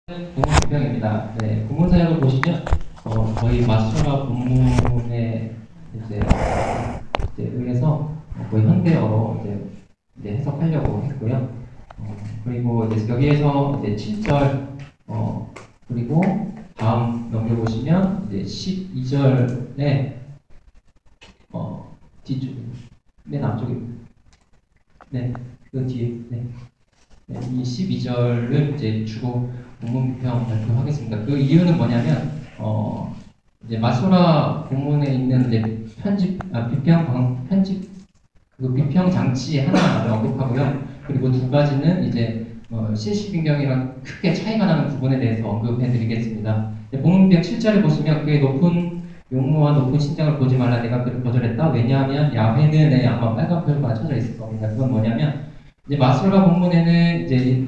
공문병입니다. 네, 공문사역을 보시면 거의 마스터가 본문에 의해서 거의 현대어로 이제 해석하려고 했고요. 그리고 이제 여기에서 이제 7절 그리고 다음 넘겨보시면 이제 12절에 뒤쪽 맨 앞쪽에 그 뒤에 이 12절을 이제 주고 본문평 발표하겠습니다. 그 이유는 뭐냐면 이제 마소라 본문에 있는 이제 비평 장치 하나를 언급하고요. 그리고 두 가지는 이제 실시빈경이랑 크게 차이가 나는 부분에 대해서 언급해드리겠습니다. 본문평 7절을 보시면 그의 높은 용모와 높은 신장을 보지 말라 내가 그를 거절했다. 왜냐하면 야훼는 아마 빨간 표가 쳐져 있을 겁니다. 그건 뭐냐면 이제 마소라 본문에는 이제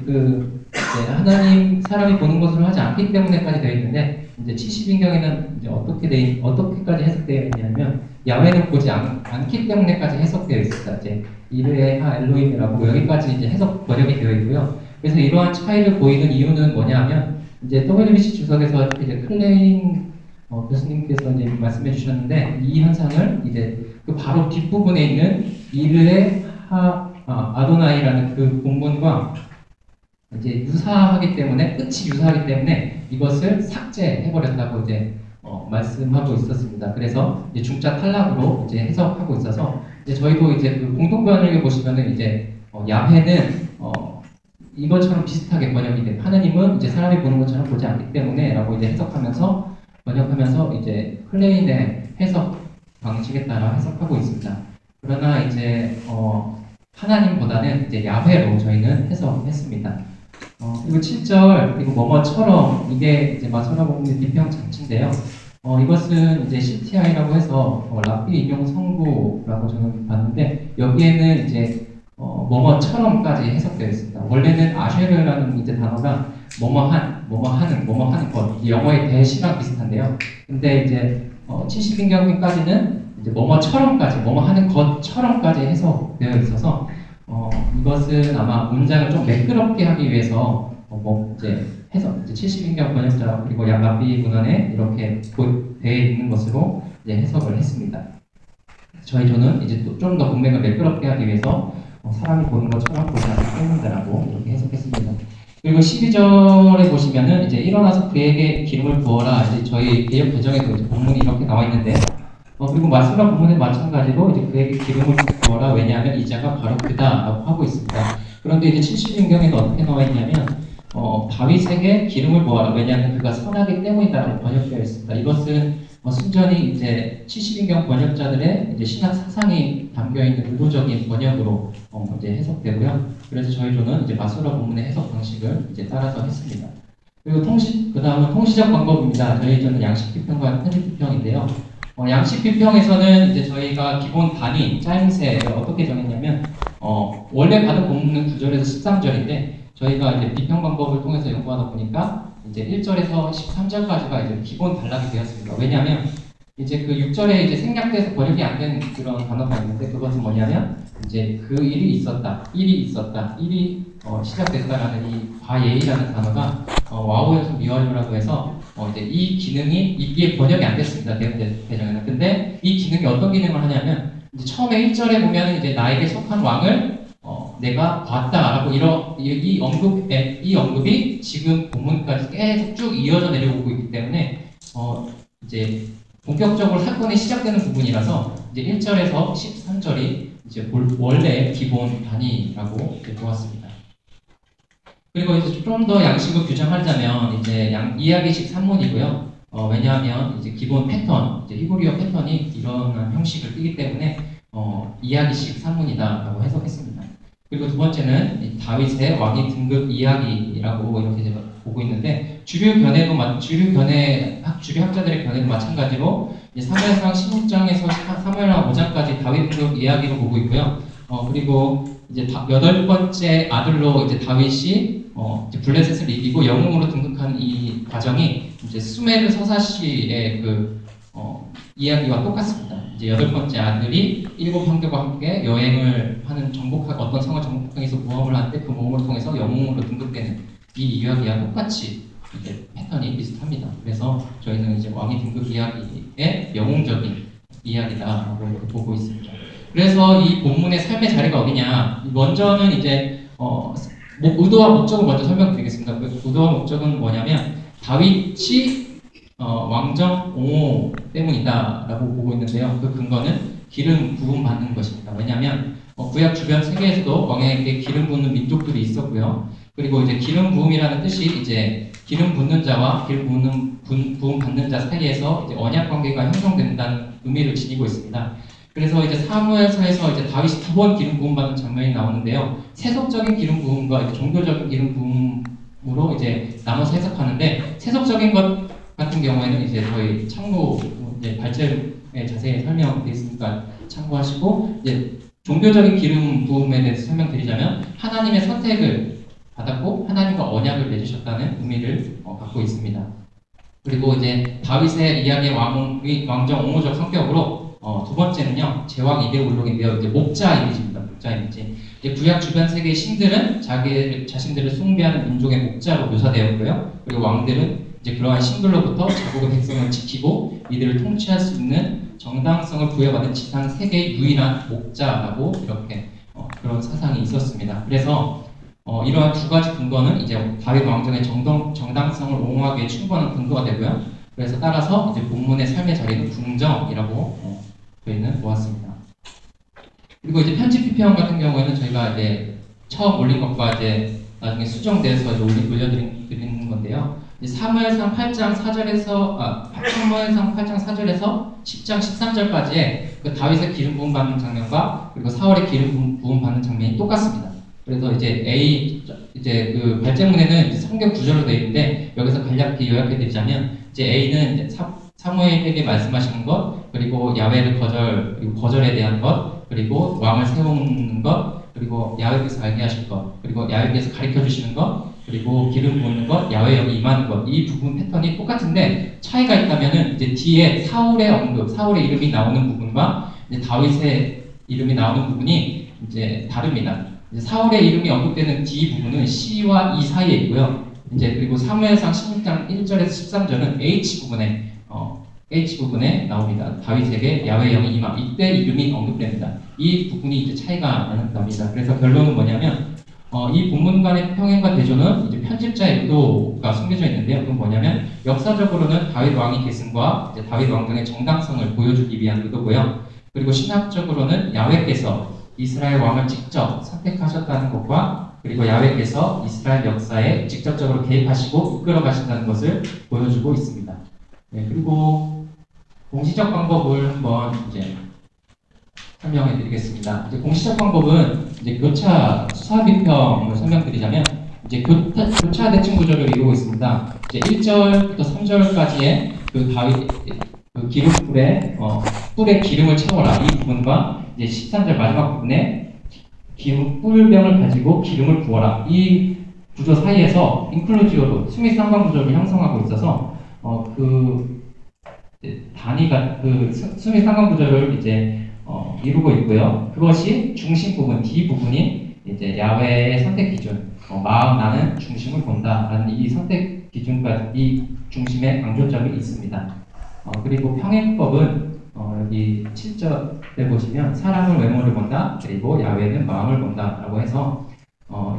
하나님 사람이 보는 것으로 하지 않기 때문에까지 되어 있는데 이제 70인경에는 이제 어떻게까지 해석되어 있냐면 야훼는 보지 않기 때문에까지 해석되어 있습니다. 이제 이르의 하 엘로힘이라고 여기까지 이제 해석 번역이 되어 있고요. 그래서 이러한 차이를 보이는 이유는 뭐냐면 이제 WBC 주석에서 이제 클레인 교수님께서 이제 말씀해 주셨는데 이 현상을 이제 그 바로 뒷부분에 있는 이르의 아도나이라는 그 본문과 이제 유사하기 때문에 끝이 유사하기 때문에 이것을 삭제해버렸다고 이제 말씀하고 있었습니다. 그래서 이제 중자 탈락으로 이제 해석하고 있어서 이제 저희도 이제 그 공통번역에 보시면은 이제 야훼는 이것처럼 비슷하게 번역이 돼. 하느님은 이제 사람이 보는 것처럼 보지 않기 때문에라고 이제 해석하면서 번역하면서 이제 클레인의 해석 방식에 따라 해석하고 있습니다. 그러나 이제 하나님보다는 이제 야훼로 저희는 해석했습니다. 그리고 7절 그리고 뭐뭐처럼 이게 이제 마소라 본문의 비평 장치인데요. 이것은 이제 CTI라고 해서 랍비 인용 성구라고 저는 봤는데 여기에는 이제 뭐뭐처럼까지 해석되어 있습니다. 원래는 아쉐르라는 이제 단어가 뭐뭐하는 것, 영어의 대시랑 비슷한데요. 근데 이제 70인경까지는 이제 뭐뭐처럼까지, 뭐뭐하는 것처럼까지 해석되어 있어서 이것은 아마 문장을 좀 매끄럽게 하기 위해서 이제 해석, 이제 70인경 번역자 그리고 랍비 문헌에 이렇게 되어 있는 것으로 이제 해석을 했습니다. 저는 이제 좀 더 문맥을 매끄럽게 하기 위해서 사람이 보는 것처럼 보지 않기 때문이라고 이렇게 해석했습니다. 그리고 12절에 보시면은 이제 일어나서 그에게 기름을 부어라. 이제 저희 개역 개정에도 이제 본문이 이렇게 나와 있는데 그리고 마소라 본문에 마찬가지로 이제 그에게 기름을 부어라. 왜냐하면 이자가 바로 그다라고 하고 있습니다. 그런데 이제 70인경에는 어떻게 나와 있냐면 다윗에게 기름을 부어라. 왜냐하면 그가 선하기 때문이다라고 번역되어 있습니다. 이것은 순전히 이제 70인경 번역자들의 이제 신학 사상이 담겨 있는 의도적인 번역으로 이제 해석되고요. 그래서 저희 조는 이제 마소라 본문의 해석 방식을 이제 따라서 했습니다. 그리고 그 다음은 통시적 방법입니다. 저희 조는 양식 비평과 편집 비평인데요. 양식 비평에서는 이제 저희가 기본 단위, 짜임새를 어떻게 정했냐면, 원래 받은 본문은 9절에서 13절인데, 저희가 이제 비평 방법을 통해서 연구하다 보니까, 이제 1절에서 13절까지가 이제 기본 단락이 되었습니다. 왜냐하면, 이제 그 6절에 이제 생략돼서 번역이 안 된 그런 단어가 있는데, 그것은 뭐냐면, 이제 그 일이 있었다, 일이 시작됐다라는 이 과예의라는 단어가, 와우에서 미완료라고 해서, 이제 이 기능이 이게 번역이 안 됐습니다. 대전에는. 근데 이 기능이 어떤 기능을 하냐면 이제 처음에 1절에 보면 이제 나에게 속한 왕을 내가 봤다라고 이 언급이 지금 본문까지 계속 쭉 이어져 내려오고 있기 때문에 이제 본격적으로 사건이 시작되는 부분이라서 이제 1절에서 13절이 이제 원래 기본 단위라고 보았습니다. 그리고 이제 좀 더 양식을 규정하자면 이제 이야기식 산문이고요. 왜냐하면 이제 기본 패턴, 이제 히브리어 패턴이 이런 형식을 띠기 때문에 이야기식 산문이다라고 해석했습니다. 그리고 두 번째는 다윗의 왕위 등급 이야기라고 이렇게 제가 보고 있는데 주류 학자들의 견해도 마찬가지로 사무엘상 16장에서 사무엘상 5장까지 다윗 등급 이야기로 보고 있고요. 그리고 이제 8번째 아들로 이제 다윗이 이제 블레셋을 이기고 영웅으로 등극한 이 과정이 이제 수메르 서사시의 그 이야기와 똑같습니다. 이제 8번째 아들이 7형제와 함께 여행을 하는 어떤 성을 정복하기 위해서 모험을 하는데 그 모험을 통해서 영웅으로 등극되는 이 이야기와 똑같이 이제 패턴이 비슷합니다. 그래서 저희는 이제 왕위 등극 이야기의 영웅적인 이야기다라고 이렇게 보고 있습니다. 그래서 이 본문의 삶의 자리가 어디냐? 먼저는 이제 의도와 목적을 먼저 설명드리겠습니다. 그 의도와 목적은 뭐냐면 다윗이 왕정 옹호 때문이다라고 보고 있는데요. 그 근거는 기름 부음 받는 것입니다. 왜냐하면 구약 주변 세계에서도 왕에게 기름 붓는 민족들이 있었고요. 그리고 이제 기름 부음이라는 뜻이 이제 기름 붓는 자와 기름 부음 받는 자 사이에서 이제 언약 관계가 형성된다는 의미를 지니고 있습니다. 그래서 이제 사무엘서에서 이제 다윗이 두 번 기름 부음 받는 장면이 나오는데요. 세속적인 기름 부음과 이제 종교적인 기름 부음으로 이제 나눠서 해석하는데 세속적인 것 같은 경우에는 이제 저희 참고 이제 발제에 자세히 설명되어 있으니까 참고하시고 이제 종교적인 기름 부음에 대해서 설명드리자면 하나님의 선택을 받았고 하나님과 언약을 맺으셨다는 의미를 갖고 있습니다. 그리고 이제 다윗의 이야기의 왕정 옹호적 성격으로 두 번째는요 제왕 이데올로기인데요. 이제 목자 이미지입니다. 목자 이미지. 이제 구약 주변 세계의 신들은 자신들을 숭배하는 민족의 목자로 묘사되었고요. 그리고 왕들은 이제 그러한 신들로부터 자국의 백성을 지키고 이들을 통치할 수 있는 정당성을 부여받은 지상 세계의 유일한 목자라고 이렇게 그런 사상이 있었습니다. 그래서 이러한 두 가지 근거는 이제 다윗 왕정의 정당성을 옹호하기에 충분한 근거가 되고요. 그래서 따라서 이제 본문의 삶의 자리는 궁정이라고 저희는 보았습니다. 그리고 이제 편집 비평 같은 경우에는 저희가 이제 처음 올린 것과 이제 나중에 수정돼서 이제 올려드리는 건데요. 사무엘상 8장 4절에서 사무엘상 8장 4절에서 10장 13절까지의 그 다윗의 기름 부음 받는 장면과 그리고 사울의 기름 부음 받는 장면이 똑같습니다. 그래서 이제 그 발제문에는 이제 성경 구절로 되어 있는데 여기서 간략히 요약해드리자면 이제 A는 이제 사무엘에게 말씀하시는 것, 그리고 야훼를 그리고 거절에 대한 것, 그리고 왕을 세우는 것, 그리고 야훼께서 알게 하실 것, 그리고 야훼께서 가르쳐 주시는 것, 그리고 기름 부는 것, 야훼 영이 임하는 것, 이 부분 패턴이 똑같은데 차이가 있다면은 이제 뒤에 사울의 언급, 사울의 이름이 나오는 부분과 이제 다윗의 이름이 나오는 부분이 이제 다릅니다. 이제 사울의 이름이 언급되는 뒤 부분은 C와 E 사이에 있고요. 이제 그리고 사무엘상 16장 1절에서 13절은 H 부분에 나옵니다. 다윗에게 야훼 영이 임함. 이때 이름이 언급됩니다. 이 부분이 이제 차이가 납니다. 그래서 결론은 뭐냐면 이 본문 간의 평행과 대조는 이제 편집자의 의도가 숨겨져 있는데요. 그건 뭐냐면 역사적으로는 다윗 왕이 계승과 이제 다윗 왕정의 정당성을 보여주기 위한 의도고요. 그리고 신학적으로는 야훼께서 이스라엘 왕을 직접 선택하셨다는 것과 그리고 야훼께서 이스라엘 역사에 직접적으로 개입하시고 이끌어 가신다는 것을 보여주고 있습니다. 네, 그리고 공시적 방법을 한번 이제 설명해 드리겠습니다. 이제 공시적 방법은 이제 교차 수사 비평을 설명드리자면 이제 교차 대칭 구조를 이루고 있습니다. 이제 1절부터 3절까지의 그 다윗 그 기름불에 뿔에 기름을 채워라 이 부분과 이제 13절 마지막 부분에 뿔병을 가지고 기름을 부어라 이 구조 사이에서 인클루지오로 수미 상관 구조를 형성하고 있어서 그 단위가 그 수미 상관 구조를 이제 이루고 있고요. 그것이 중심 부분 D 부분이 이제 야훼의 선택 기준 나는 중심을 본다라는 이 선택 기준까지 이 중심에 강조점이 있습니다. 그리고 평행법은 여기 7절에 보시면 사람은 외모를 본다 그리고 야훼는 마음을 본다라고 해서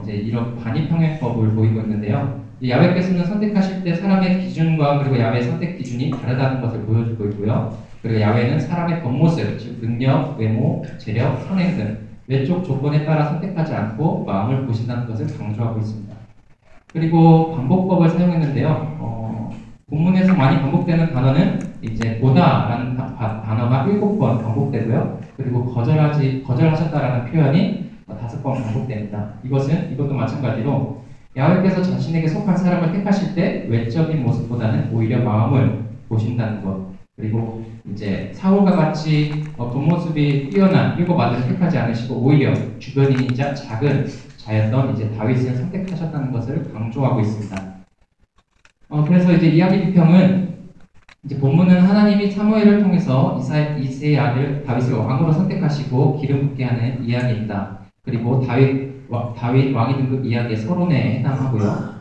이제 이런 반입평행법을 보이고 있는데요. 야훼께서는 선택하실 때 사람의 기준과 그리고 야훼의 선택 기준이 다르다는 것을 보여주고 있고요. 그리고 야훼는 사람의 겉모습, 즉 능력, 외모, 재력, 선행 등 외적 조건에 따라 선택하지 않고 마음을 보신다는 것을 강조하고 있습니다. 그리고 반복법을 사용했는데요. 본문에서 많이 반복되는 단어는 이제 보다라는 단어가 7번 반복되고요. 그리고 거절하셨다라는 표현이 5번 반복됩니다. 이것도 마찬가지로 야훼께서 자신에게 속한 사람을 택하실 때 외적인 모습보다는 오히려 마음을 보신다는 것. 그리고 이제 사울과 같이 겉모습이 뛰어난 7 아들을 택하지 않으시고 오히려 주변인이자 작은 자였던 이제 다윗을 선택하셨다는 것을 강조하고 있습니다. 그래서 이제 이야기 비평은 이제 본문은 하나님이 사무엘을 통해서 이새의 아들 다윗을 왕으로 선택하시고 기름 붓게 하는 이야기입니다. 그리고 다윗 왕이 등극 이야기의 서론에 해당하고요.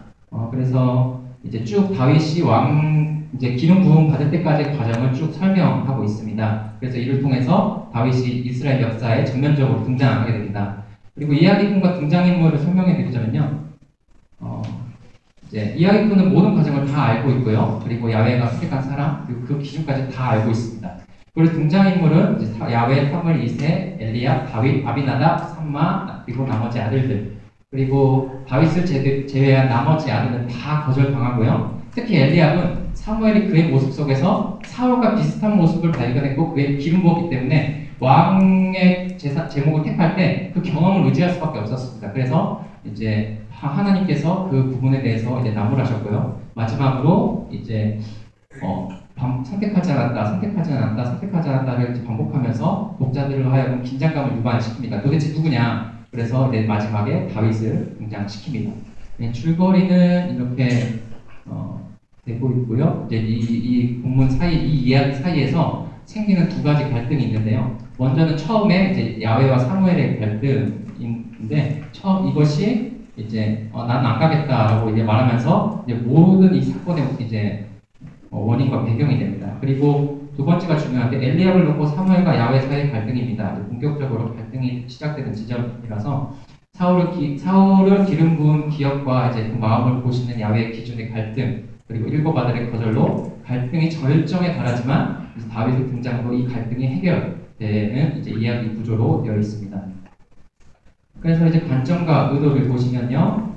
그래서 이제 쭉 다윗이 왕 이제 기름 부음 받을 때까지의 과정을 쭉 설명하고 있습니다. 그래서 이를 통해서 다윗이 이스라엘 역사에 전면적으로 등장하게 됩니다. 그리고 이야기꾼과 등장인물을 설명해 드리자면요. 이제 이야기꾼은 모든 과정을 다 알고 있고요. 그리고 야훼가 선택한 사람, 그리고 그 기준까지 다 알고 있습니다. 그리고 등장인물은 이제 야훼, 사무엘, 이세, 엘리압, 다윗, 아비나답, 삼마, 그리고 나머지 아들들. 그리고 다윗을 제외한 나머지 아들은 다 거절당하고요. 특히 엘리압은 사무엘이 그의 모습 속에서 사울과 비슷한 모습을 발견했고 그의 기름 부었기 때문에 왕의 제목을 택할 때 그 경험을 의지할 수밖에 없었습니다. 그래서 이제 하나님께서 그 부분에 대해서 이제 나무라셨고요. 마지막으로 이제 선택하지 않았다를 이제 반복하면서 독자들을 하여금 긴장감을 유발시킵니다. 도대체 누구냐? 그래서 이제 마지막에 다윗을 등장시킵니다. 줄거리는 이렇게 되고 있고요. 이제 이 본문 사이, 이 이야기 사이에서 생기는 두 가지 갈등이 있는데요. 먼저는 처음에 이제 야훼와 사무엘의 갈등인데, 이것이 이제 난 안 가겠다라고 이제 말하면서 이제 모든 이 사건의 이제 원인과 배경이 됩니다. 그리고 두 번째가 중요한데 엘리압을 놓고 사무엘과 야훼 사이의 갈등입니다. 본격적으로 갈등이 시작되는 지점이라서 사울을 기름 부은 기억과 이제 그 마음을 보시는 야훼의 기준의 갈등, 그리고 일곱 아들의 거절로 갈등이 절정에 달하지만 다윗의 등장으로 이 갈등이 해결되는 이제 이야기 구조로 되어 있습니다. 그래서 이제 관점과 의도를 보시면요,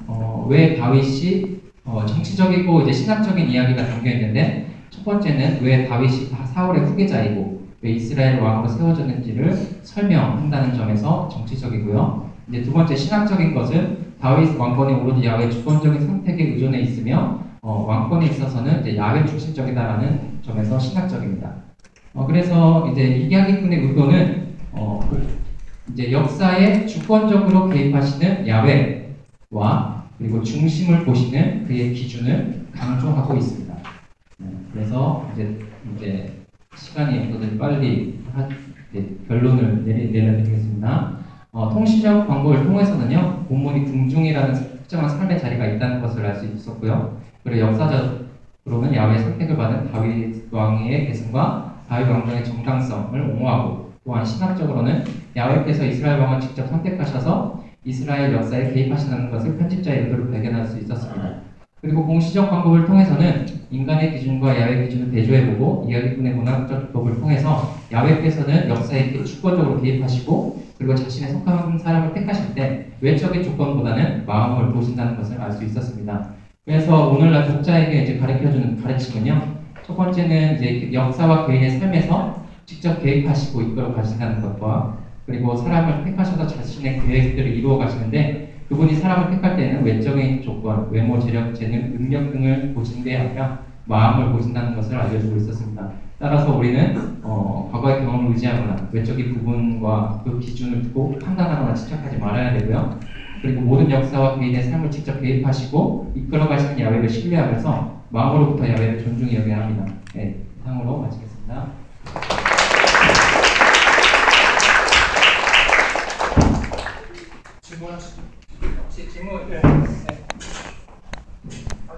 왜 다윗이 정치적이고 이제 신학적인 이야기가 담겨 있는데, 첫 번째는 왜 다윗이 사울의 후계자이고 왜 이스라엘 왕으로 세워졌는지를 설명한다는 점에서 정치적이고요. 이제 두 번째 신학적인 것은 다윗 왕권이 오로지 야훼 주권적인 선택에 의존해 있으며 왕권에 있어서는 이제 야훼 중심적이다라는 점에서 신학적입니다. 그래서 이제 이야기꾼의 의도는 이제 역사에 주권적으로 개입하시는 야훼와 그리고 중심을 보시는 그의 기준을 강조하고 있습니다. 그래서 이제 시간이 없어서 빨리 결론을 내려드리겠습니다. 통시적 광고를 통해서는요, 본문이 궁중이라는 특정한 삶의 자리가 있다는 것을 알 수 있었고요. 그리고 역사적으로는 야훼의 선택을 받은 다윗 왕의 계승과 다윗 왕정의 정당성을 옹호하고, 또한 신학적으로는 야훼께서 이스라엘 왕을 직접 선택하셔서 이스라엘 역사에 개입하시는 것을 편집자의 의도로 발견할 수 있었습니다. 그리고 공시적 광고를 통해서는 인간의 기준과 야훼 기준을 대조해보고 이야기꾼의 문학적 법을 통해서 야훼께서는 역사에 주권적으로 개입하시고 그리고 자신의 속한 사람을 택하실 때 외적인 조건보다는 마음을 보신다는 것을 알 수 있었습니다. 그래서 오늘날 독자에게 이제 가르쳐주는 가르침은요, 첫 번째는 이제 역사와 개인의 삶에서 직접 개입하시고 이끌어 가신다는 것과, 그리고 사람을 택하셔서 자신의 계획들을 이루어 가시는데 그분이 사람을 택할 때는 외적인 조건, 외모, 재력, 재능, 능력 등을 보시는 게 아니라 마음을 보신다는 것을 알려주고 있었습니다. 따라서 우리는 과거의 경험을 의지하거나 외적인 부분과 그 기준을 두고 판단하거나 집착하지 말아야 되고요. 그리고 모든 역사와 개인의 삶을 직접 개입하시고 이끌어 가시는 야훼를 신뢰하면서 마음으로부터 야훼를 존중히 여겨야 합니다. 네.